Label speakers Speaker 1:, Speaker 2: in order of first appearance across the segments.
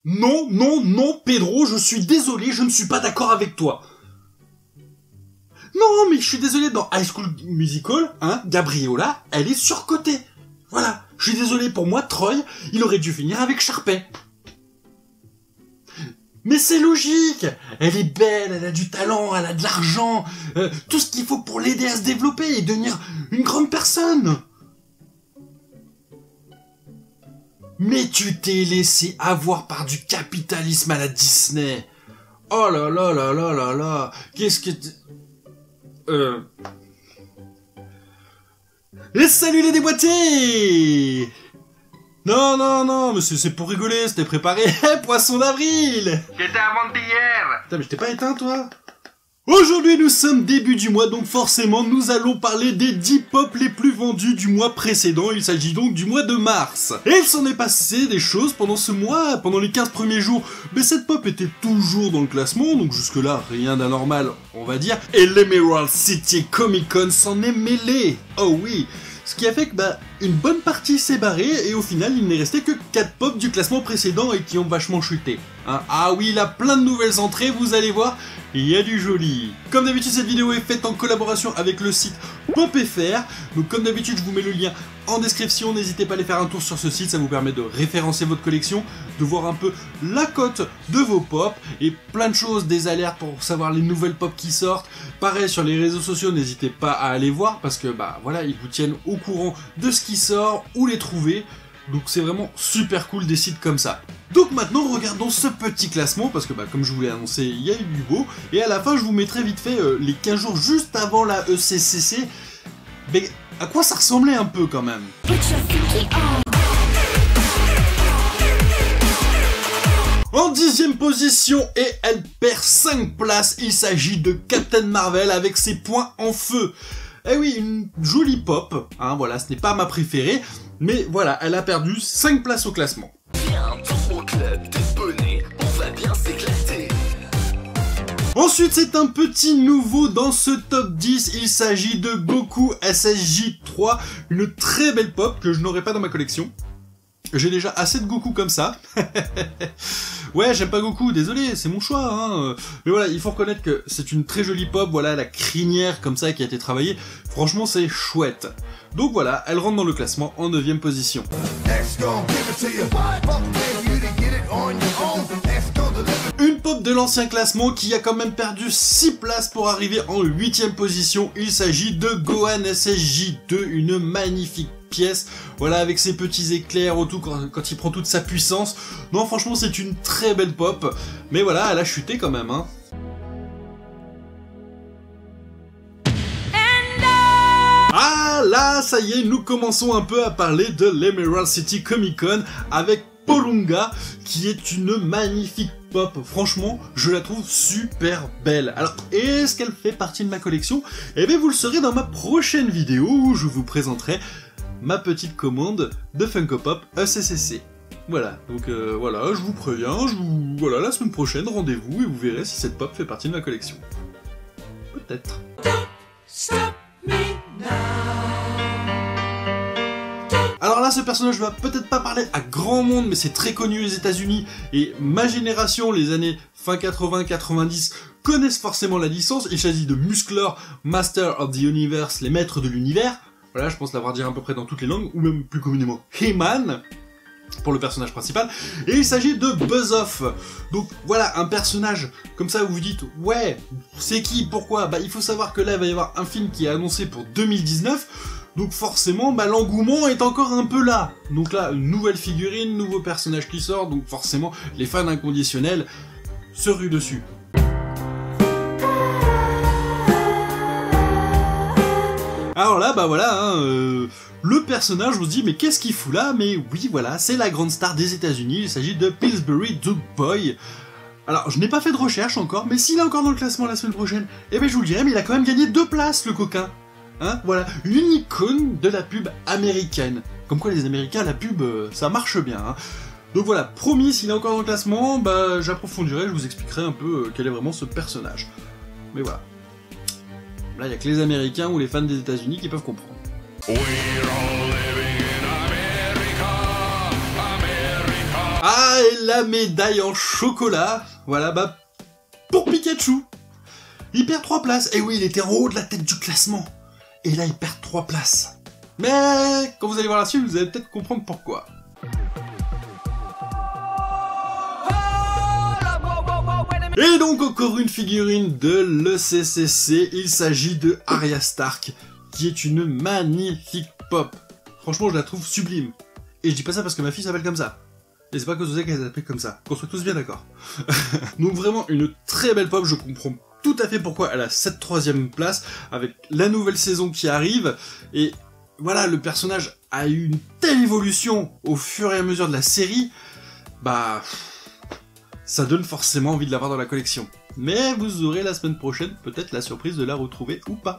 Speaker 1: Non, non, non, Pedro, je suis désolé, je ne suis pas d'accord avec toi. Non, mais je suis désolé, dans High School Musical, hein, Gabriella, elle est surcotée. Voilà, je suis désolé, pour moi, Troy, il aurait dû finir avec Sharpay. Mais c'est logique. Elle est belle, elle a du talent, elle a de l'argent, tout ce qu'il faut pour l'aider à se développer et devenir une grande personne. Mais tu t'es laissé avoir par du capitalisme à la Disney. Oh là là là là là là. Qu'est-ce que... Et salut les déboîtés! Non, non, non, mais c'est pour rigoler, c'était préparé. Poisson d'avril!
Speaker 2: J'étais avant-hier.
Speaker 1: Putain, mais je t'ai pas éteint, toi? Aujourd'hui, nous sommes début du mois, donc forcément, nous allons parler des 10 pop les plus vendus du mois précédent. Il s'agit donc du mois de mars. Et il s'en est passé des choses pendant ce mois, pendant les 15 premiers jours. Mais cette pop était toujours dans le classement, donc jusque-là, rien d'anormal, on va dire. Et l'Emerald City Comic Con s'en est mêlé. Oh oui! Ce qui a fait que, une bonne partie s'est barrée, et au final, il n'est resté que 4 pop du classement précédent et qui ont vachement chuté. Hein. Ah oui, il a plein de nouvelles entrées, vous allez voir, il y a du joli. Comme d'habitude, cette vidéo est faite en collaboration avec le site PopFR. Donc comme d'habitude, je vous mets le lien en description, n'hésitez pas à aller faire un tour sur ce site, ça vous permet de référencer votre collection, de voir un peu la cote de vos pop, et plein de choses, des alertes pour savoir les nouvelles pop qui sortent. Pareil, sur les réseaux sociaux, n'hésitez pas à aller voir, parce que voilà, ils vous tiennent au courant de ce qui sort, où les trouver, donc c'est vraiment super cool des sites comme ça. Donc maintenant, regardons ce petit classement, parce que comme je vous l'ai annoncé, il y a eu du beau, et à la fin, je vous mettrai vite fait les 15 jours juste avant la ECCC, mais à quoi ça ressemblait un peu quand même. En 10e position, et elle perd 5 places, il s'agit de Captain Marvel avec ses poings en feu. Eh oui, une jolie pop, hein, voilà, ce n'est pas ma préférée, mais voilà, elle a perdu 5 places au classement.
Speaker 3: Bientôt au club des bonnets, on va bien s'éclater.
Speaker 1: Ensuite, c'est un petit nouveau dans ce top 10, il s'agit de Goku SSJ3, une très belle pop que je n'aurai pas dans ma collection. J'ai déjà assez de Goku comme ça. Ouais, j'aime pas Goku, désolé, c'est mon choix, hein. Mais voilà, il faut reconnaître que c'est une très jolie pop, voilà, la crinière comme ça qui a été travaillée. Franchement, c'est chouette. Donc voilà, elle rentre dans le classement en 9e position. Une pop de l'ancien classement qui a quand même perdu 6 places pour arriver en 8e position. Il s'agit de Gohan SSJ2, une magnifique pièce, voilà, avec ses petits éclairs autour quand il prend toute sa puissance. Non, franchement, c'est une très belle pop, mais voilà, elle a chuté quand même, hein. Ah là, ça y est, nous commençons un peu à parler de l'Emerald City Comic Con avec Polunga, qui est une magnifique pop. Franchement, je la trouve super belle. Alors, est-ce qu'elle fait partie de ma collection? Eh bien, vous le saurez dans ma prochaine vidéo où je vous présenterai ma petite commande de Funko Pop ECCC. Voilà, donc voilà, je vous préviens, voilà, la semaine prochaine, rendez-vous et vous verrez si cette pop fait partie de ma collection. Peut-être. Alors là, ce personnage va peut-être pas parler à grand monde, mais c'est très connu aux États-Unis et ma génération, les années fin 80-90, connaissent forcément la licence. Il s'agit de Musclor, Master of the Universe, les maîtres de l'univers. Voilà, je pense l'avoir dit à peu près dans toutes les langues, ou même plus communément He-Man, pour le personnage principal. Et il s'agit de Buzz-Off. Donc voilà, un personnage comme ça où vous dites, ouais, c'est qui, pourquoi? Il faut savoir que là, il va y avoir un film qui est annoncé pour 2019. Donc forcément, l'engouement est encore un peu là. Donc là, une nouvelle figurine, nouveau personnage qui sort, donc forcément, les fans inconditionnels se ruent dessus. Alors là, voilà, hein, le personnage, on se dit, mais qu'est-ce qu'il fout là? Mais oui, voilà, c'est la grande star des États-Unis, il s'agit de Pillsbury Doughboy. Alors, je n'ai pas fait de recherche encore, mais s'il est encore dans le classement la semaine prochaine, eh ben je vous le dirai, mais il a quand même gagné 2 places, le coquin. Hein, voilà, une icône de la pub américaine. Comme quoi les Américains, la pub, ça marche bien. Hein. Donc voilà, promis, s'il est encore dans le classement, j'approfondirai, je vous expliquerai un peu quel est vraiment ce personnage. Mais voilà. Là, il n'y a que les Américains ou les fans des États-Unis qui peuvent comprendre. Ah, et la médaille en chocolat, voilà, bah, pour Pikachu. Il perd 3 places. Et oui, il était en haut de la tête du classement. Et là, il perd 3 places. Mais quand vous allez voir la suite, vous allez peut-être comprendre pourquoi. Et donc encore une figurine de l'ECCC, il s'agit de Arya Stark, qui est une magnifique pop. Franchement, je la trouve sublime. Et je dis pas ça parce que ma fille s'appelle comme ça. Et c'est pas à cause de ça qu'elle s'appelle comme ça. Qu'on soit tous bien d'accord. Donc vraiment une très belle pop, je comprends tout à fait pourquoi elle a cette 3ème place, avec la nouvelle saison qui arrive, et voilà, le personnage a eu une telle évolution au fur et à mesure de la série, bah... ça donne forcément envie de l'avoir dans la collection. Mais vous aurez la semaine prochaine peut-être la surprise de la retrouver ou pas.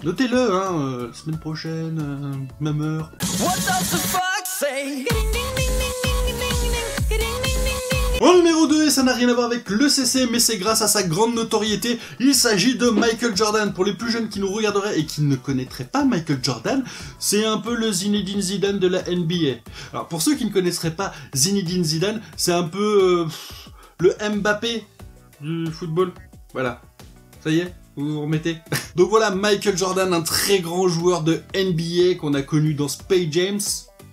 Speaker 1: Notez-le, hein, semaine prochaine, même heure. What does the fuck say? En numéro 2, et ça n'a rien à voir avec le CC, mais c'est grâce à sa grande notoriété, il s'agit de Michael Jordan. Pour les plus jeunes qui nous regarderaient et qui ne connaîtraient pas Michael Jordan, c'est un peu le Zinedine Zidane de la NBA. Alors pour ceux qui ne connaisseraient pas Zinedine Zidane, c'est un peu le Mbappé du football. Voilà, ça y est, vous vous remettez. Donc voilà, Michael Jordan, un très grand joueur de NBA qu'on a connu dans Space Jam,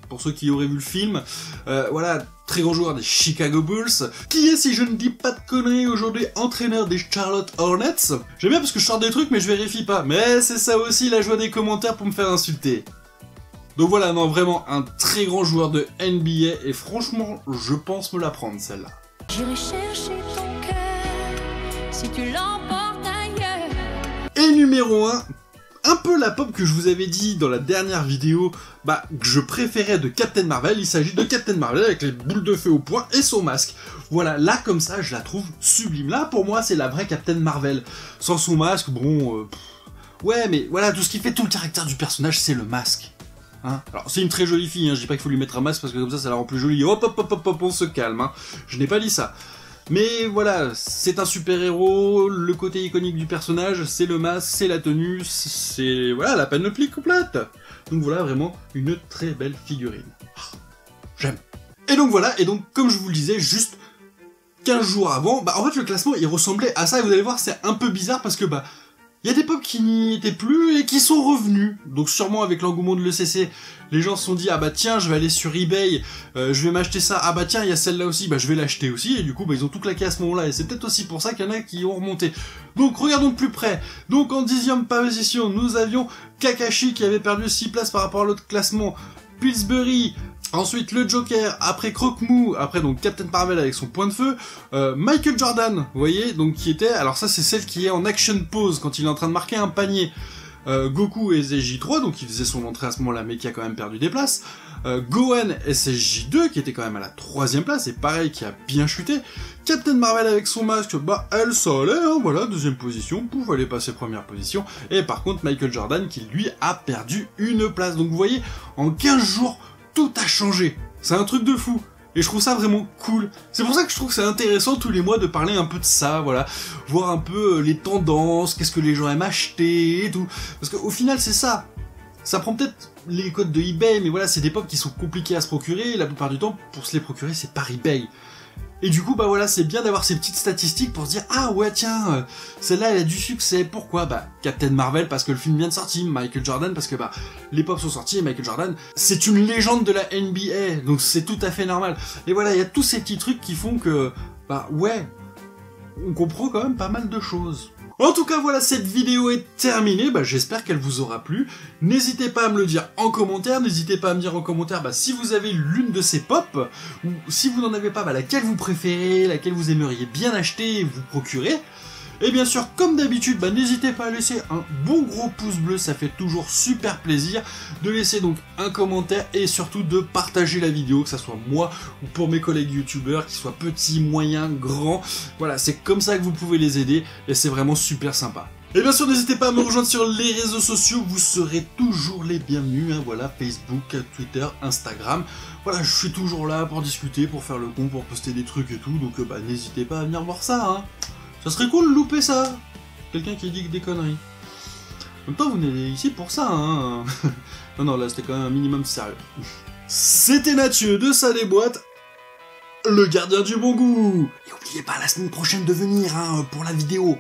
Speaker 1: pour ceux qui auraient vu le film. Voilà, très grand joueur des Chicago Bulls, qui est, si je ne dis pas de conneries, aujourd'hui entraîneur des Charlotte Hornets. J'aime bien parce que je sors des trucs mais je vérifie pas. Mais c'est ça aussi la joie des commentaires pour me faire insulter. Donc voilà, non, vraiment un très grand joueur de NBA, et franchement, je pense me la prendre celle-là.
Speaker 2: J'irai chercher ton cœur si tu l'emportes ailleurs.
Speaker 1: Et numéro 1, un peu la pop que je vous avais dit dans la dernière vidéo, bah, que je préférais de Captain Marvel. Il s'agit de Captain Marvel avec les boules de feu au poing et son masque. Voilà, là comme ça, je la trouve sublime. Là, pour moi, c'est la vraie Captain Marvel. Sans son masque, bon... ouais, mais voilà, tout ce qui fait tout le caractère du personnage, c'est le masque. Hein, alors, c'est une très jolie fille, hein, je dis pas qu'il faut lui mettre un masque parce que comme ça la rend plus jolie. Hop, hop, hop, hop, hop, on se calme, hein. Je n'ai pas dit ça. Mais voilà, c'est un super-héros, le côté iconique du personnage, c'est le masque, c'est la tenue, c'est... voilà, la panoplie complète. Donc voilà, vraiment une très belle figurine. J'aime. Et donc voilà, et donc comme je vous le disais, juste 15 jours avant, bah en fait le classement il ressemblait à ça, et vous allez voir, c'est un peu bizarre parce que bah... il y a des pop qui n'y étaient plus et qui sont revenus. Donc sûrement avec l'engouement de l'ECC, les gens se sont dit « Ah bah tiens, je vais aller sur eBay, je vais m'acheter ça. Ah bah tiens, il y a celle-là aussi, bah je vais l'acheter aussi. » Et du coup, bah ils ont tout claqué à ce moment-là. Et c'est peut-être aussi pour ça qu'il y en a qui ont remonté. Donc regardons de plus près. Donc en 10e position, nous avions Kakashi qui avait perdu 6 places par rapport à l'autre classement. Pillsbury... ensuite le Joker, après Croque-Mou, après donc Captain Marvel avec son point de feu, Michael Jordan, vous voyez, donc qui était, alors ça c'est celle qui est en action pose, quand il est en train de marquer un panier, Goku SSJ3, donc il faisait son entrée à ce moment-là, mais qui a quand même perdu des places, Gohan SSJ2, qui était quand même à la 3ème place, et pareil, qui a bien chuté, Captain Marvel avec son masque, bah elle ça allait, hein, voilà, 2ème position, pouf, elle est passée 1ère position, et par contre Michael Jordan, qui lui a perdu une place, donc vous voyez, en 15 jours, tout a changé. C'est un truc de fou. Et je trouve ça vraiment cool. C'est pour ça que je trouve que c'est intéressant tous les mois de parler un peu de ça, voilà. Voir un peu les tendances, qu'est-ce que les gens aiment acheter et tout. Parce qu'au final, c'est ça. Ça prend peut-être les codes de eBay, mais voilà, c'est des pop qui sont compliqués à se procurer. Et la plupart du temps, pour se les procurer, c'est par eBay. Et du coup, bah voilà, c'est bien d'avoir ces petites statistiques pour se dire « Ah ouais, tiens, celle-là, elle a du succès. Pourquoi ?» Bah, Captain Marvel, parce que le film vient de sortir. Michael Jordan, parce que bah les pop sont sortis. Et Michael Jordan, c'est une légende de la NBA. Donc c'est tout à fait normal. Et voilà, il y a tous ces petits trucs qui font que... bah ouais, on comprend quand même pas mal de choses. En tout cas, voilà, cette vidéo est terminée, bah, j'espère qu'elle vous aura plu. N'hésitez pas à me le dire en commentaire, n'hésitez pas à me dire en commentaire bah, si vous avez l'une de ces pop, ou si vous n'en avez pas, bah, laquelle vous préférez, laquelle vous aimeriez bien acheter et vous procurer. Et bien sûr, comme d'habitude, bah, n'hésitez pas à laisser un bon gros pouce bleu, ça fait toujours super plaisir de laisser donc un commentaire et surtout de partager la vidéo, que ça soit moi ou pour mes collègues youtubeurs, qu'ils soient petits, moyens, grands. Voilà, c'est comme ça que vous pouvez les aider et c'est vraiment super sympa. Et bien sûr, n'hésitez pas à me rejoindre sur les réseaux sociaux, vous serez toujours les bienvenus, hein, voilà, Facebook, Twitter, Instagram. Voilà, je suis toujours là pour discuter, pour faire le con, pour poster des trucs et tout, donc bah, n'hésitez pas à venir voir ça, hein. Ça serait cool de louper ça. Quelqu'un qui dit que des conneries. En même temps, vous venez ici pour ça, hein. Non, là, c'était quand même un minimum sérieux. C'était Mathieu de Ça déboîte, le gardien du bon goût. Et n'oubliez pas la semaine prochaine de venir pour la vidéo.